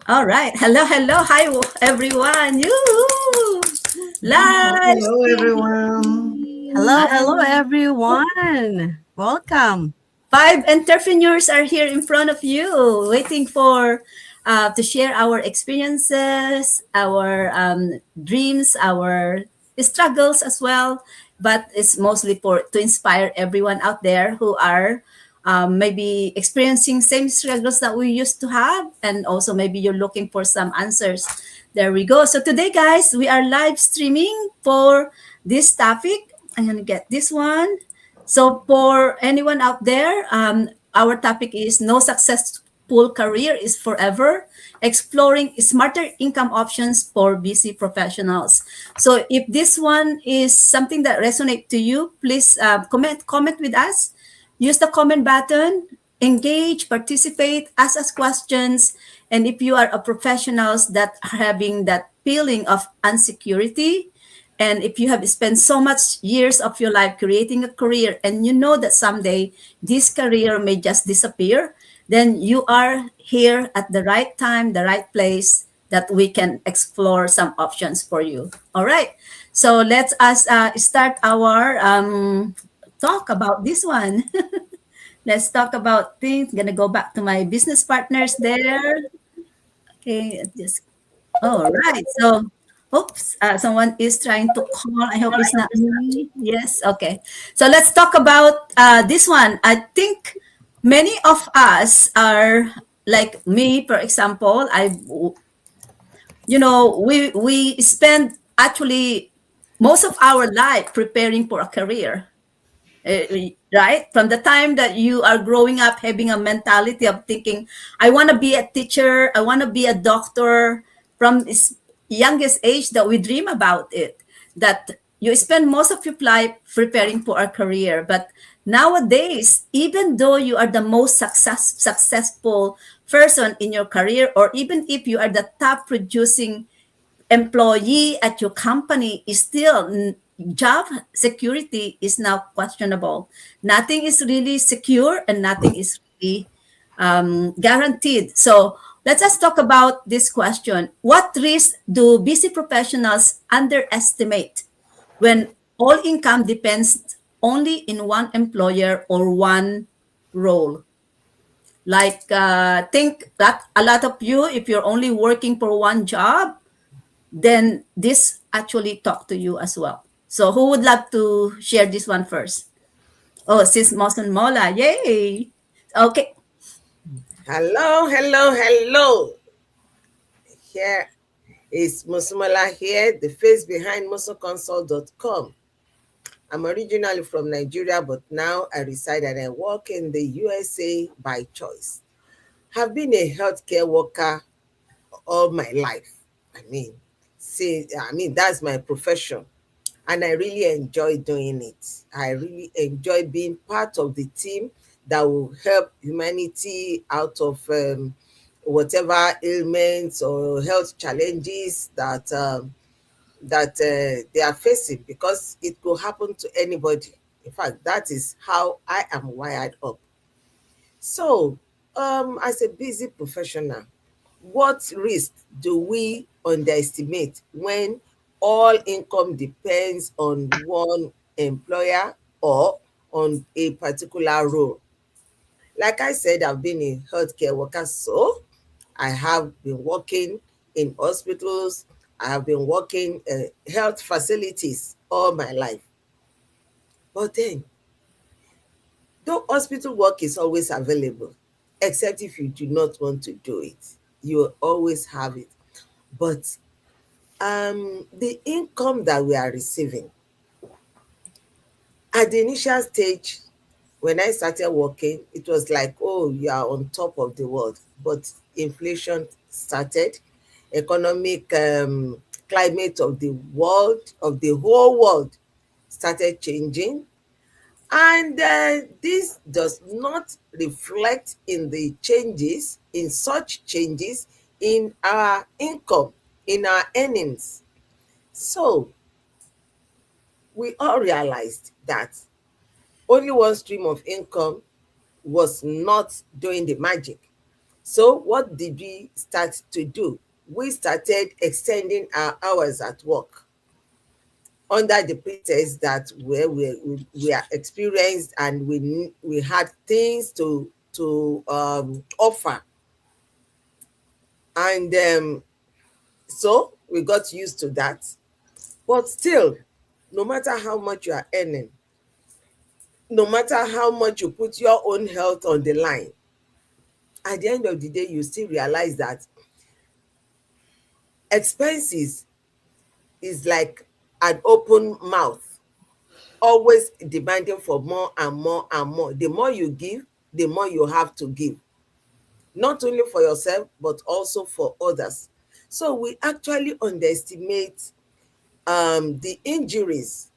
All right. Hello, hello. Hi, everyone. Yoo-hoo! Live Hello, everyone. Hello, stream. hello everyone. Welcome. Five entrepreneurs are here in front of you, waiting for to share our experiences, our dreams, our struggles as well. But it's mostly for to inspire everyone out there who are maybe experiencing same struggles that we used to have, and also maybe you're looking for some answers. There we go. So today, guys, we are live streaming for this topic. I'm gonna get this one. So for anyone out there, our topic is no successful career is forever, exploring smarter income options for busy professionals. So if this one is something that resonate to you, please comment with us. Use the comment button, engage, participate, ask us questions. And if you are a professionals that are having that feeling of insecurity, and if you have spent so much years of your life creating a career and you know that someday this career may just disappear, then you are here at the right time, the right place that we can explore some options for you. All right. So let's us start our talk about this one. Let's talk about things. Gonna go back to my business partners there. Okay, just all right. So, oops, someone is trying to call. I hope it's not me. Yes. Okay. So let's talk about this one. I think many of us are like me, for example. We spend actually most of our life preparing for a career, right? From the time that you are growing up, having a mentality of thinking, I want to be a teacher, I want to be a doctor, from this youngest age that we dream about it, that you spend most of your life preparing for a career. But nowadays, even though you are the most successful person in your career, or even if you are the top producing employee at your company, is still job security is now questionable. Nothing is really secure and nothing is really guaranteed. So let us talk about this question. What risks do busy professionals underestimate when all income depends only in one employer or one role? Like, think that a lot of you, if you're only working for one job, then this actually talk to you as well. So who would love to share this one first? Oh, Sis Mosen Mola. Yay. Okay. Hello, hello, hello. Here is Musumala here, the face behind musoconsult.com. I'm originally from Nigeria, but now I reside and I work in the USA by choice. Have been a healthcare worker all my life. That's my profession. And I really enjoy doing it. I really enjoy being part of the team that will help humanity out of whatever ailments or health challenges that they are facing, because it could happen to anybody. In fact, that is how I am wired up. So, as a busy professional, what risk do we underestimate when all income depends on one employer or on a particular role? Like I said, I've been a healthcare worker, so I have been working in hospitals, I have been working health facilities all my life. But then, though hospital work is always available, except if you do not want to do it, you will always have it. But the income that we are receiving at the initial stage, when I started working, it was like, oh, you are on top of the world. But inflation started, economic climate of the world, of the whole world, started changing. And this does not reflect in the changes, in such changes in our income, in our earnings. So we all realized that only one stream of income was not doing the magic. So what did we start to do? We started extending our hours at work under the pretext that we are experienced and we had things to offer, and so we got used to that. But still, no matter how much you are earning, no matter how much you put your own health on the line, at the end of the day, you still realize that expenses is like an open mouth, always demanding for more and more and more. The more you give, the more you have to give, not only for yourself, but also for others. So we actually underestimate the injuries,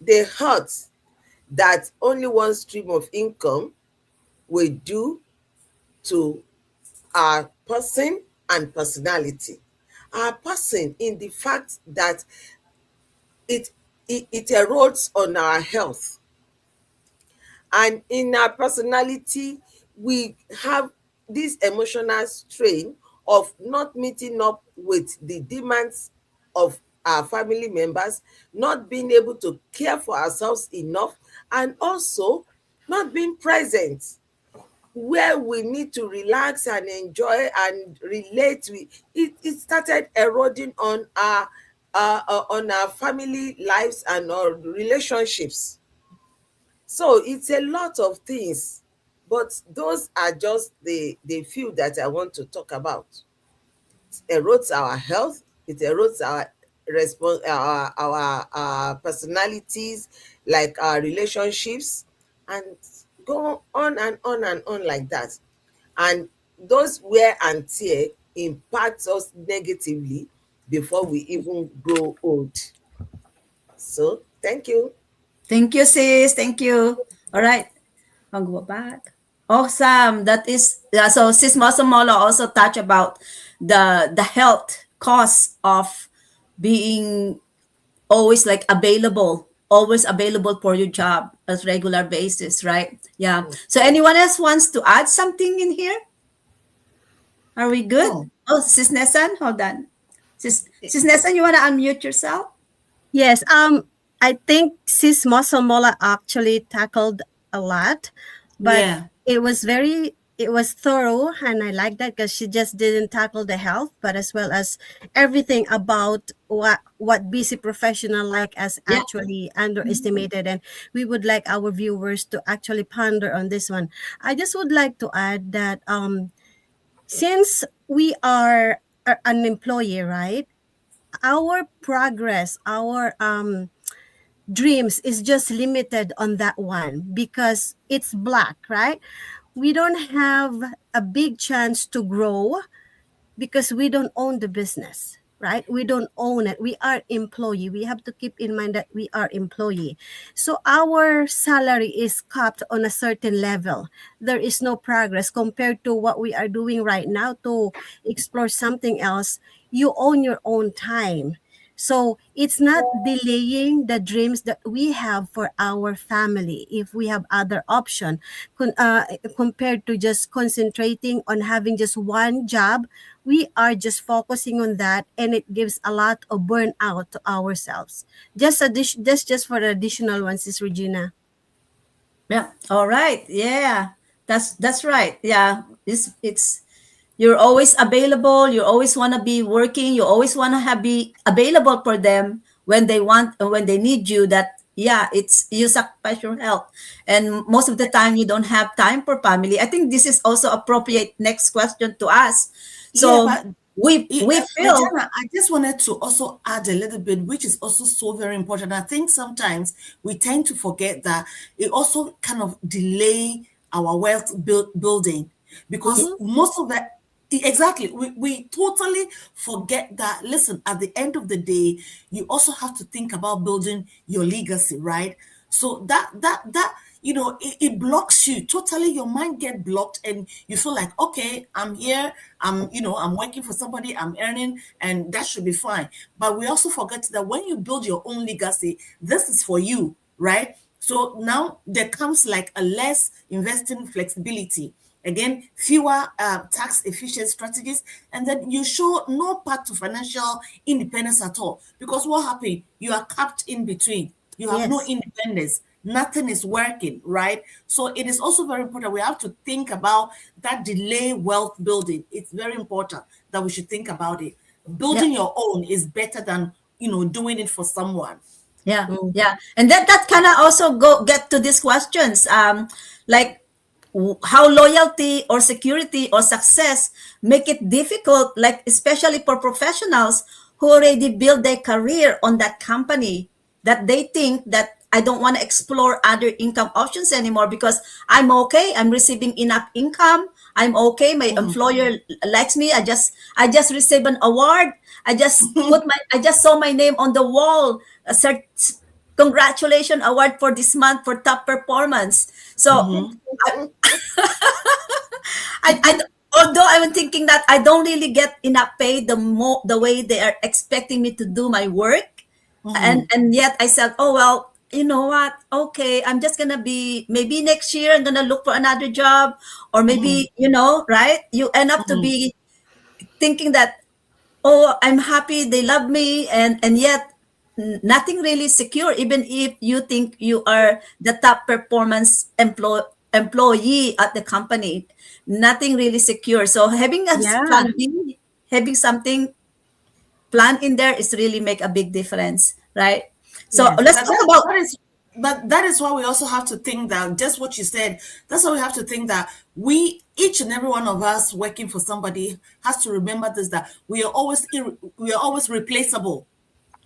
the hurt that only one stream of income will do to our person and personality. Our person in the fact that it, it erodes on our health, and in our personality we have this emotional strain of not meeting up with the demands of our family members, not being able to care for ourselves enough, and also not being present where we need to relax and enjoy and relate with it. It started eroding on our family lives and our relationships. So it's a lot of things, but those are just the few that I want to talk about. It erodes our health, it erodes our our personalities, like our relationships, and go on and on and on like that. And those wear and tear impacts us negatively before we even grow old. So thank you. Thank you, sis. Thank you. All right. I'll go back. Awesome. That is so. Sis Masamolo also touched about the health costs of being always like available, always available for your job as regular basis, right? Yeah. So anyone else wants to add something in here? Are we good? Oh, Oh, Sis Nesan, hold on. Sis Nesan, you want to unmute yourself? yes. I think Sis Mosomola actually tackled a lot, but Yeah. it was thorough, and I like that because she just didn't tackle the health, but as well as everything about what busy professional like us Yeah. actually underestimated, and we would like our viewers to actually ponder on this one. I just would like to add that since we are an employee, right? Our progress, our dreams is just limited on that one because it's black, right? We don't have a big chance to grow because we don't own the business, right? We don't own it. We are employee. We have to keep in mind that we are employee. So our salary is capped on a certain level. There is no progress compared to what we are doing right now to explore something else. You own your own time. So it's not delaying the dreams that we have for our family if we have other option compared to just concentrating on having just one job. We are just focusing on that, and it gives a lot of burnout to ourselves. Just for the additional ones, is Regina. Yeah. All right. Yeah. That's right. Yeah. It's you're always available. You always want to be working. You always want to have be available for them when they want when they need you. That yeah, it's you sacrifice your health, and most of the time you don't have time for family. I think this is also appropriate next question to ask. Yeah, So but we feel Regina, I just wanted to also add a little bit, which is also so very important. I think sometimes we tend to forget that it also kind of delay our building, because Mm-hmm. most of that, exactly, we totally forget that. Listen, at the end of the day, you also have to think about building your legacy, right? So that it blocks you totally. Your mind get blocked, and you feel like, okay, I'm here, I'm working for somebody, I'm earning, and that should be fine. But we also forget that when you build your own legacy, this is for you, right? So now there comes like a less investing flexibility. Again, fewer tax efficient strategies, and then you show no path to financial independence at all. Because what happened? You are capped in between. You have no Yes. independence. Nothing is working, right? So it is also very important. We have to think about that delay wealth building. It's very important that we should think about it. Yeah. Building your own is better than doing it for someone. Yeah, Mhm. yeah, and that kind of also go get to these questions, like how loyalty or security or success make it difficult, like especially for professionals who already build their career on that company, that they think that I don't want to explore other income options anymore because I'm okay. I'm receiving enough income. I'm okay. My employer likes me. I just received an award. I just saw my name on the wall. A congratulations award for this month for top performance. So I although I'm thinking that I don't really get enough pay the way they are expecting me to do my work, and yet I said, oh well, you know what? Okay, I'm just gonna be, maybe next year I'm gonna look for another job, or maybe, right? You end up to be thinking that, oh, I'm happy, they love me, and yet nothing really secure, even if you think you are the top performance employee at the company. Nothing really secure. So having a Yeah. plan B, having something plan in there is really make a big difference, right? So Yes. let's But talk about. that is why we also have to think that just what you said. That's why we have to think that we, each and every one of us working for somebody, has to remember this, that we are always replaceable.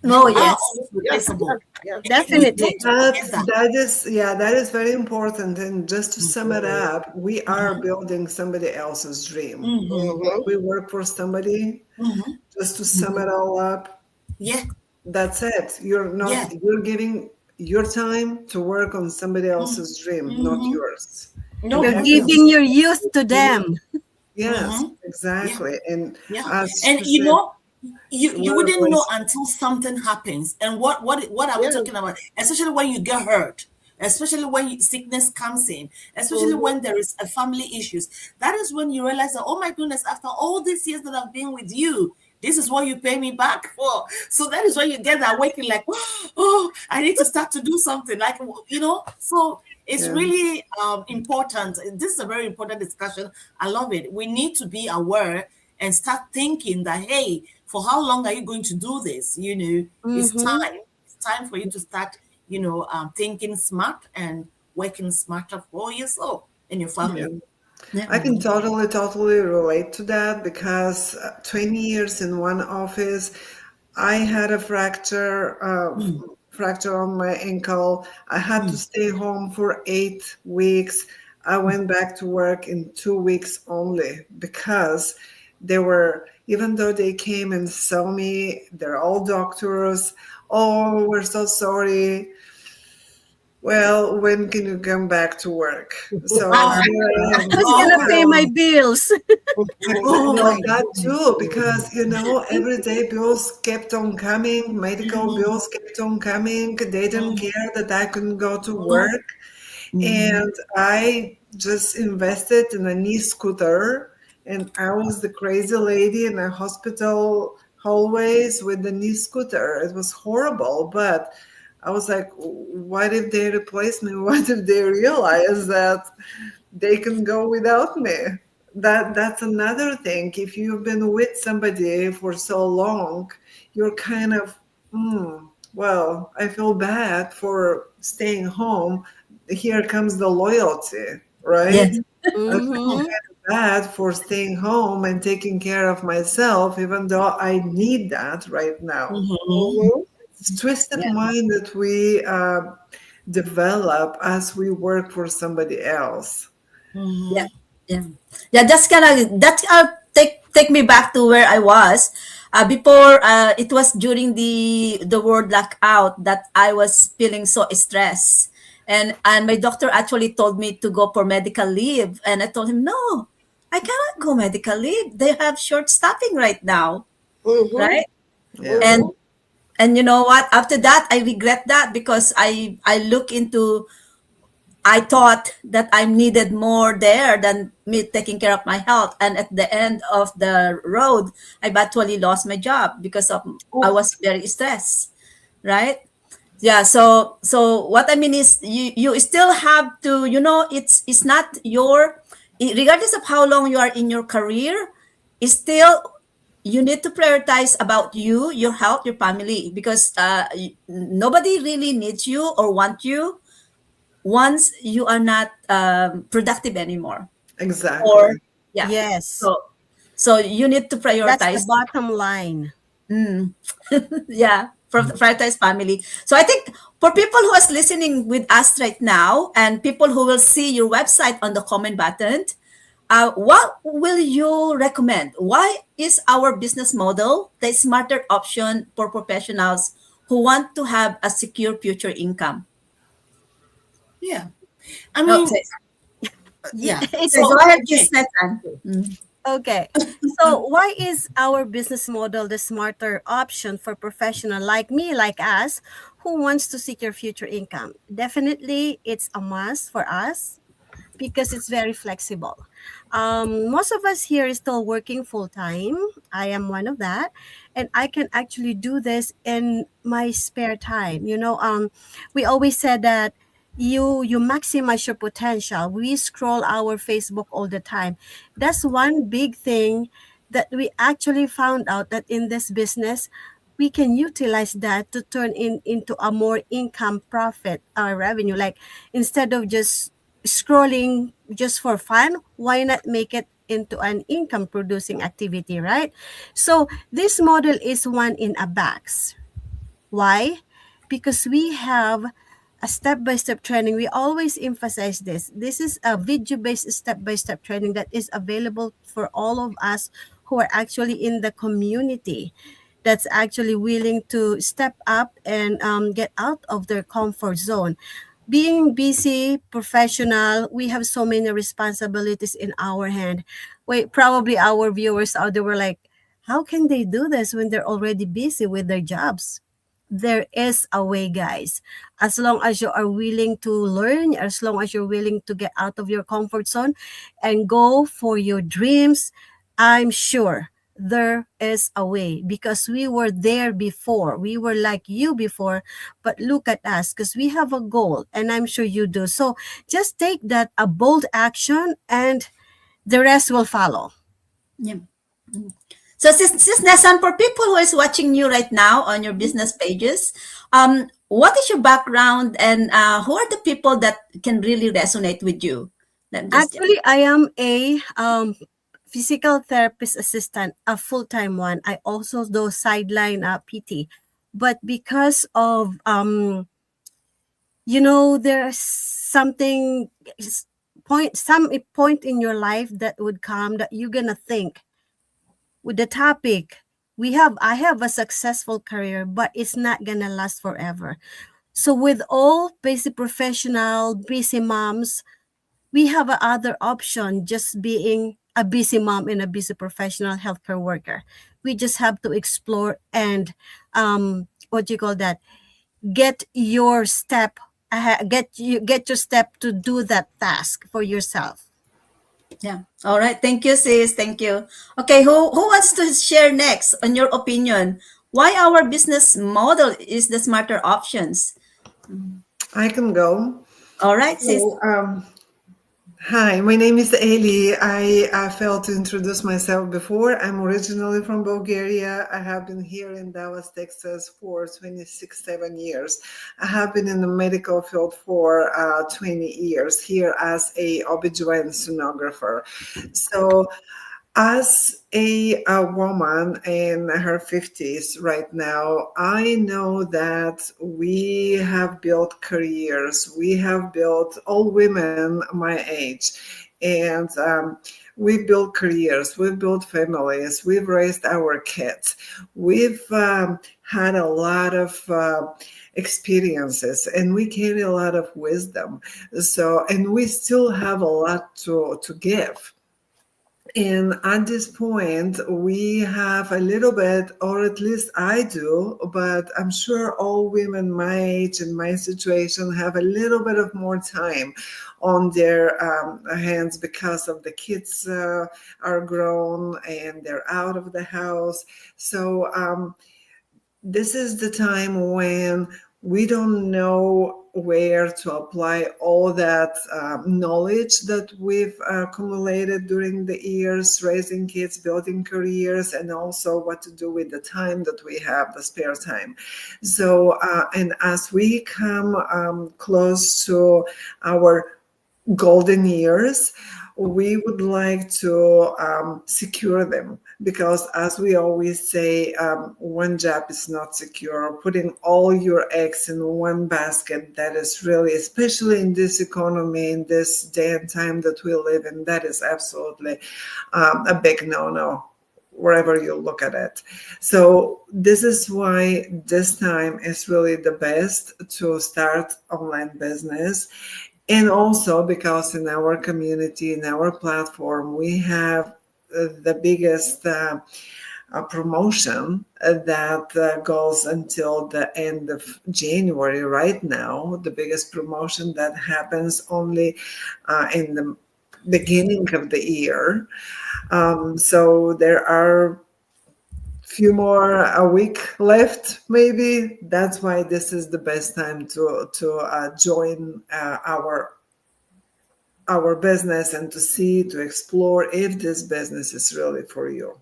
Oh You are yes. always Yeah, yeah, replaceable. yeah. We Definitely. tend to forget that. That is, yeah, that is very important. And just to sum it up, we are building somebody else's dream. When Mm-hmm. we work for somebody, just to sum it all up, Yeah, that's it. You're yeah. not, you're giving your time to work on somebody else's dream, not yours. No, You're Okay? for real. giving your youth to them. Yes, Yeah. exactly. And Yeah, as and she said, you whatever wouldn't know was, until something happens. And what are we Yeah. talking about? Especially when you get hurt, especially when sickness comes in, especially Mm-hmm. when there is a family issues. That is when you realize that, oh my goodness, after all these years that I've been with you, this is what you pay me back for. So that is when you get that waking, like, oh, I need to start to do something, like, So it's yeah. really important. This is a very important discussion. I love it. We need to be aware and start thinking that, hey, for how long are you going to do this? It's Mm-hmm. time. It's time for you to start, thinking smart and working smarter for yourself and your Yeah. family. Yeah. I can totally, totally relate to that because 20 years in one office, I had a fracture on my ankle. I had to stay home for 8 weeks. I went back to work in 2 weeks only because they were, even though they came and saw me, they're all doctors. Oh, we're so sorry. Well, when can you come back to work? So Oh, here I am. Who's gonna pay my Oh, bills? oh well, my that goodness. too, because everyday bills kept on coming, medical bills kept on coming. They didn't care that I couldn't go to work. And I just invested in a knee scooter, and I was the crazy lady in a hospital hallways with the knee scooter. It was horrible, but I was like, what if they replace me? What if they realize that they can go without me? That's another thing. If you've been with somebody for so long, you're kind of, well, I feel bad for staying home. Here comes the loyalty, right? Yes. I feel Mm-hmm. kind of bad for staying home and taking care of myself, even though I need that right now. Mm-hmm. It's twisted Yeah. mind that we develop as we work for somebody else. Yeah, yeah, yeah. That's take me back to where I was before. It was during the word lockout that I was feeling so stressed, and my doctor actually told me to go for medical leave, and I told him no, I cannot go medical leave. They have short staffing right now, Mm-hmm. right? Yeah. And Mm-hmm. and you know what? After that, I regret that because I look into I thought that I'm needed more there than me taking care of my health. And at the end of the road, I actually lost my job because of I Oh, was very stressed, right? Yeah. So what I mean is, you still have to, it's not your, regardless of how long you are in your career, it's still, you need to prioritize about you, your health, your family, because nobody really needs you or want you once you are not productive anymore. Or Exactly. yeah, Yes, so you need to that's the prioritize. bottom line. Yeah, prioritize family. So I think for people who is listening with us right now, and people who will see your website on the comment button, what will you recommend? Why is our business model the smarter option for professionals who want to have a secure future income? Yeah. I Oh, mean, yeah. say, go So, ahead, okay. Miss Nathan. Mm. Okay. So why is our business model the smarter option for professional like me, like us, who wants to secure future income? Definitely it's a must for us because it's very flexible. Most of us here is still working full time. I am one of that, and I can actually do this in my spare time. We always said that you maximize your potential. We scroll our Facebook all the time. That's one big thing that we actually found out that in this business we can utilize that to turn into a more income profit revenue, like instead of just scrolling just for fun, why not make it into an income producing activity, right? So this model is one in a box. Why? Because we have a step-by-step training. We always emphasize this. This is a video-based step-by-step training that is available for all of us who are actually in the community, that's actually willing to step up and get out of their comfort zone. Being busy, professional, we have so many responsibilities in our hand. Wait, probably our viewers out there were like, how can they do this when they're already busy with their jobs? There is a way, guys. As long as you are willing to learn, as long as you're willing to get out of your comfort zone and go for your dreams, I'm sure there is a way because we were there before. We were like you before, but look at us because we have a goal and I'm sure you do. So just take that a bold action and the rest will follow. Yeah. So, Sis Nasan, for people who is watching you right now on your business pages, what is your background, and who are the people that can really resonate with you? Let me just, yeah. Actually, I am a physical therapist assistant, a full-time one. I also do sideline PT. But because of there's something some point in your life that would come that you're gonna think with the topic. I have a successful career, but it's not gonna last forever. So with all busy professional, busy moms, we have a other option, just being a busy mom and a busy professional healthcare worker. We just have to explore and what do you call that, get your step get your step to do that task for yourself. Yeah. All right. Thank you, sis. Thank you. Okay. Who wants to share next on your opinion? Why our business model is the smarter options? I can go. All right, sis. So, hi, my name is Eli. I failed to introduce myself before. I'm originally from Bulgaria. I have been here in Dallas, Texas for 7 years. I have been in the medical field for 20 years here as a OBGYN sonographer. So as a woman in her 50s right now, I know that we have built careers. We have built, all women my age, and we've built careers, we've built families, we've raised our kids. We've had a lot of experiences and we carry a lot of wisdom. So, and we still have a lot to give. And at this point, we have a little bit, or at least I do, but I'm sure all women my age and my situation have a little bit of more time on their hands because of the kids are grown and they're out of the house. So this is the time when we don't know where to apply all that knowledge that we've accumulated during the years, raising kids, building careers, and also what to do with the time that we have, the spare time. So, and as we come close to our golden years, we would like to secure them because, as we always say, one job is not secure. Putting all your eggs in one basket, that is really, especially in this economy, in this day and time that we live in, that is absolutely a big no-no wherever you look at it. So this is why this time is really the best to start online business. And also because in our community, in our platform, we have the biggest promotion that goes until the end of January right now, the biggest promotion that happens only in the beginning of the year. So there are few more a week left maybe. That's why this is the best time to join our business and to see, to explore if this business is really for you.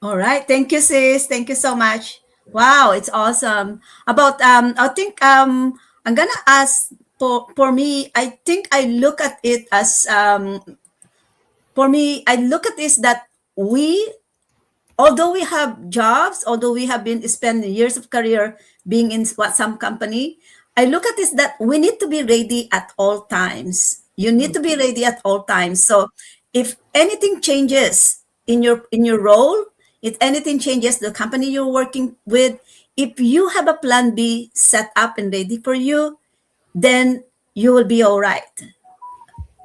All right. Thank you, sis. Thank you so much. Wow, it's awesome. About I think I'm gonna ask for me, I think I look at it as for me, I look at this that we, although we have jobs, although we have been spending years of career being in what some company, I look at this that we need to be ready at all times. You need to be ready at all times. So if anything changes in your role, if anything changes the company you're working with, if you have a plan B set up and ready for you, then you will be all right,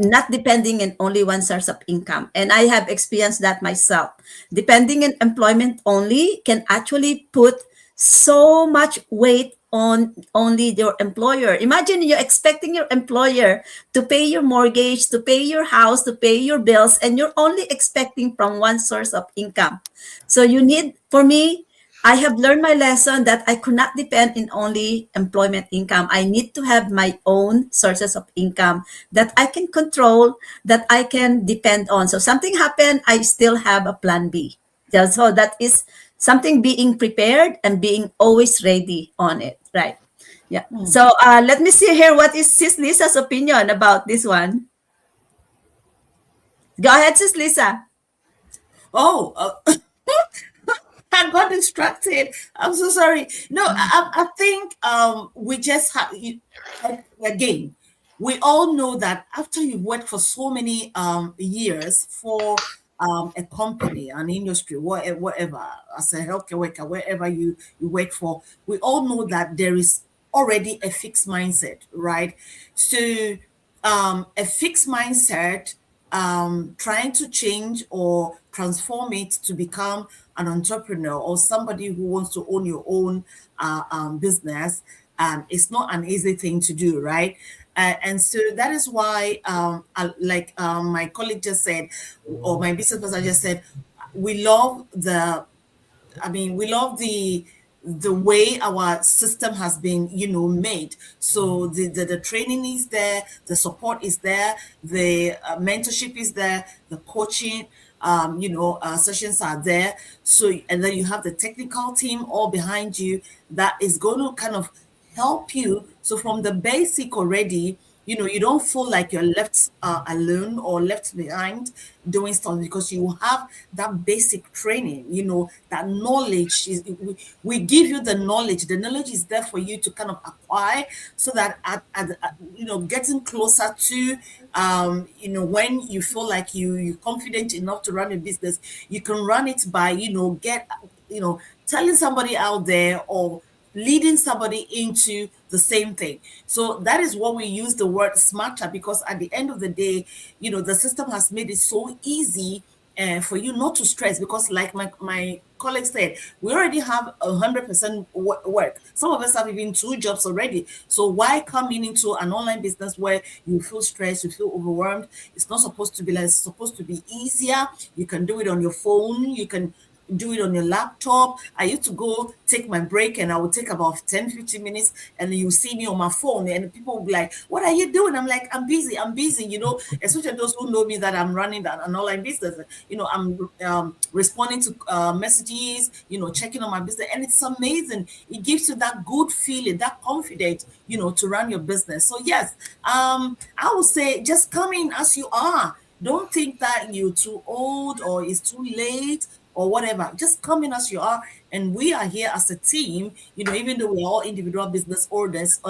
not depending on only one source of income. And I have experienced that myself. Depending on employment only can actually put so much weight on only your employer. Imagine you're expecting your employer to pay your mortgage, to pay your house, to pay your bills, and you're only expecting from one source of income. So you need, for me, I have learned my lesson that I could not depend in only employment income. I need to have my own sources of income that I can control, that I can depend on. So something happened, I still have a plan B. So that is something, being prepared and being always ready on it, right? Yeah. So let me see here. What is Sis Lisa's opinion about this one? Go ahead, Sis Lisa. Oh, I got distracted. I'm so sorry. No, I think we just have again. We all know that after you've worked for so many years for a company, an industry, whatever, as a healthcare worker, wherever you work for, we all know that there is already a fixed mindset, right? So a fixed mindset, trying to change or transform it to become an entrepreneur or somebody who wants to own your own business, it's not an easy thing to do, right? And so that is why, like my colleague just said, or my business person just said, we love the we love the way our system has been, made. So the training is there, the support is there, the mentorship is there, the coaching, sessions are there. So, and then you have the technical team all behind you that is going to kind of help you. So from the basic already, you don't feel like you're left alone or left behind doing something, because you have that basic training, that knowledge we give you the knowledge is there for you to kind of acquire, so that getting closer to when you feel like you're confident enough to run a business, you can run it by telling somebody out there or leading somebody into the same thing. So that is what we use the word smarter, because at the end of the day, the system has made it so easy for you not to stress, because like my colleague said, we already have 100% work. Some of us have even 2 jobs already. So why come into an online business where you feel stressed, you feel overwhelmed? It's not supposed to be like, it's supposed to be easier. You can do it on your phone. You can do it on your laptop. I used to go take my break and I would take about 10-15 minutes, and then you see me on my phone and people will be like, what are you doing? I'm like, I'm busy, especially those who know me that I'm running an online business. I'm responding to messages, checking on my business. And it's amazing. It gives you that good feeling, that confidence, to run your business. So yes, I would say just come in as you are. Don't think that you're too old or it's too late or whatever. Just come in as you are. And we are here as a team, even though we're all individual business owners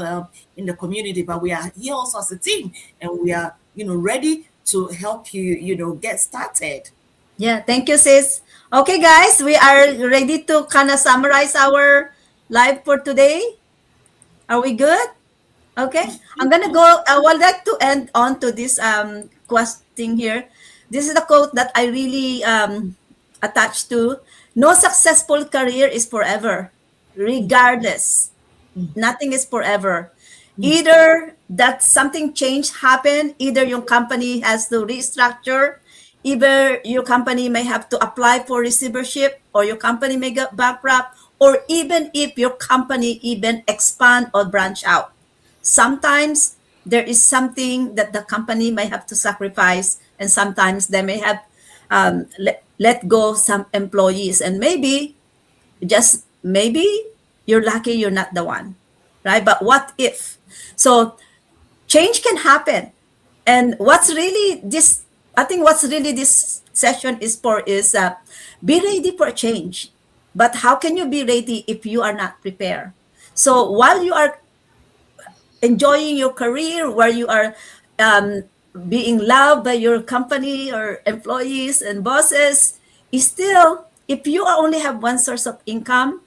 in the community, but we are here also as a team, and we are, ready to help you, get started. Yeah, thank you, sis. Okay, guys, we are ready to kind of summarize our live for today. Are we good? Okay, I'm gonna go. I would like to end on to this question here. This is the quote that I really attached to. No successful career is forever, regardless. Nothing is forever. Either that something change happen, either your company has to restructure, either your company may have to apply for receivership, or your company may get bankrupt, or even if your company even expand or branch out. Sometimes there is something that the company may have to sacrifice, and sometimes they may have let go some employees, and maybe, just maybe, you're lucky you're not the one, right? But what if? So change can happen. And what's really this, I think what's really this session is for is be ready for change. But how can you be ready if you are not prepared? So while you are enjoying your career, where you are um, being loved by your company or employees and bosses, is still, if you only have one source of income,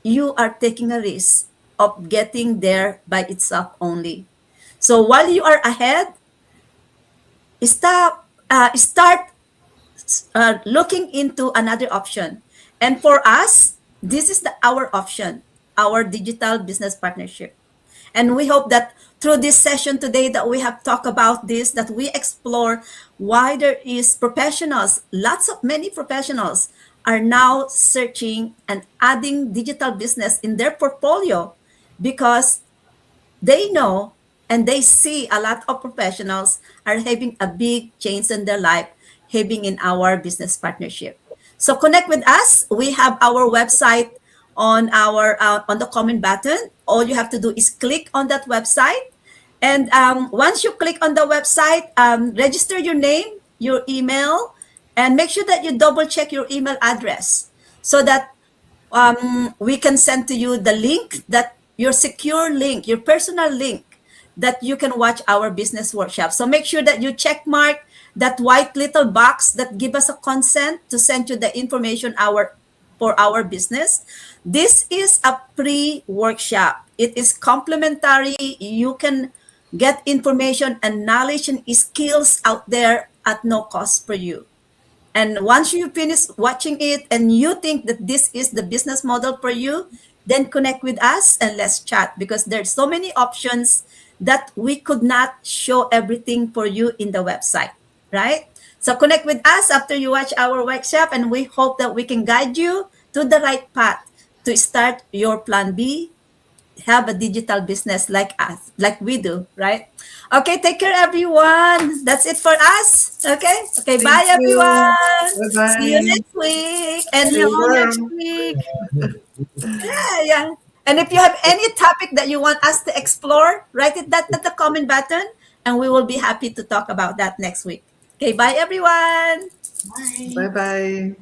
you are taking a risk of getting there by itself only. So while you are ahead, start looking into another option. And for us, this is our option, our digital business partnership. And we hope that through this session today that we have talked about this, that we explore why there is professionals, lots of many professionals are now searching and adding digital business in their portfolio, because they know and they see a lot of professionals are having a big change in their life, having in our business partnership. So connect with us. We have our website on the comment button. All you have to do is click on that website, and once you click on the website, register your name, your email, and make sure that you double check your email address, so that we can send to you the link, that your secure link, your personal link, that you can watch our business workshop. So make sure that you check mark that white little box that give us a consent to send you the information for our business. This is a pre-workshop. It is complimentary. You can get information and knowledge and skills out there at no cost for you. And once you finish watching it and you think that this is the business model for you, then connect with us and let's chat, because there's so many options that we could not show everything for you in the website, right? So connect with us after you watch our workshop, and we hope that we can guide you to the right path to start your plan B, have a digital business like us, like we do, right? Okay, take care, everyone. That's it for us. Okay, okay, Thank bye, you. everyone. Bye See you bye. next week. See And you Stay all next warm. week. yeah, yeah. And if you have any topic that you want us to explore, write it that at the comment button, and we will be happy to talk about that next week. Okay, bye, everyone. Bye. Bye bye.